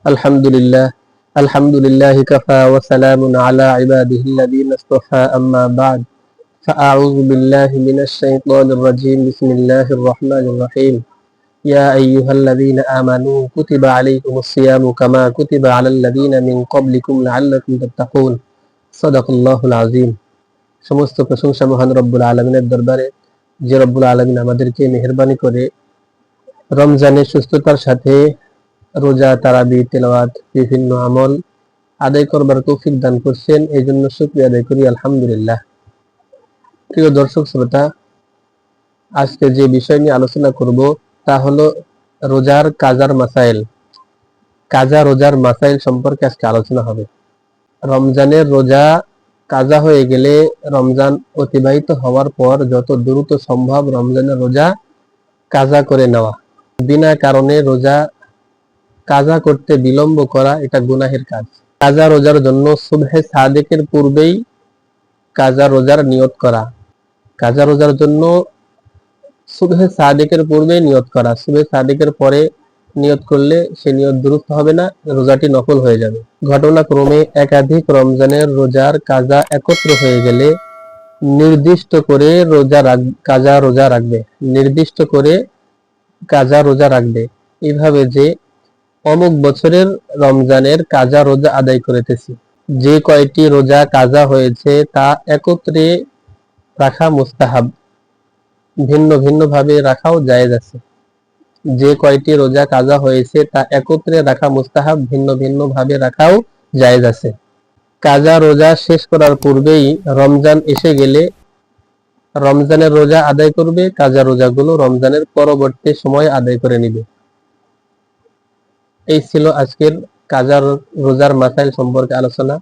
আলহামদুলিল্লাহ আলহামদুলিল্লাহি কাফা ওয়া সালামুন আলা ইবাদিহি আল্লাযীনা ইসতাফা আম্মা বা'দ ফাআউযু বিল্লাহি মিনাশ শাইতানির রাজীম বিসমিল্লাহির রহমানির রহিম ইয়া আইয়ুহাল্লাযীনা আমানু কুতিবা আলাইকুমুস সিয়ামু কামা কুতিবা আলাল লাযীনা মিন ক্বাবলিকুম লাআল্লাকুম তাত্তাকুন সাদাকাল্লাহুল আযীম। সমস্ত প্রশংসা মহান রব্বুল আলামিনের দরবারে, যে রব্বুল আলামিন আমাদেরকে মেহেরবানি করে রমজানের সুস্থতার সাথে রোজা, তারাবি, তেলাওয়াত, বিভিন্ন আমল আদায় করবার তৌফিক দান করছেন। এই জন্য শুকরিয়া আদায় করি আলহামদুলিল্লাহ। প্রিয় দর্শক শ্রোতা, আজকে যে বিষয় নিয়ে আলোচনা করব তা হলো রোজার কাজার মাসাইল। কাজা রোজার মাসাইল সম্পর্কে আজকে আলোচনা হবে। রমজানের রোজা কাজা হয়ে গেলে, রমজান অতিবাহিত হওয়ার পর যত দ্রুত সম্ভব রমজানের রোজা কাজা করে নেওয়া। বিনা কারণে রোজা কাজা করতে বিলম্ব করা এটা গুনাহের কাজ। কাজা রোজার জন্য সুবহে সাদেকের পূর্বেই কাজা রোজার নিয়ত করা। কাজা রোজার জন্য সুবহে সাদেকের পূর্বেই নিয়ত করা। সুবহে সাদেকের পরে নিয়ত করলে সে নিয়ত দুরুস্ত হবে না, রোজাটি নকল হয়ে যাবে। ঘটনাক্রমে একাধিক রমজানের রোজার কাজা একত্র হয়ে গেলে নির্দিষ্ট করে কাজা রোজা রাখবে। নির্দিষ্ট করে কাজা রোজা রাখবে এইভাবে যে অমুক বছরের রমজানের কাজা রোজা আদায় করিতেছি। যে কয়টি রোজা কাজা হয়েছে তা একত্রে রাখা মুস্তাহাব, ভিন্ন ভিন্ন ভাবে রাখাও জায়েজ আছে। যে কয়টি রোজা কাজা হয়েছে তা একত্রে রাখা মুস্তাহাব, ভিন্ন ভিন্ন ভাবে রাখাও জায়েজ আছে। কাজা রোজা শেষ করার পূর্বেই রমজান এসে গেলে রমজানের রোজা আদায় করবে। কাজা রোজাগুলো রমজানের পরবর্তী সময় আদায় করে নিবে। এই ছিল আজকের কাজা রোজার মাসাইল সম্পর্কে আলোচনা।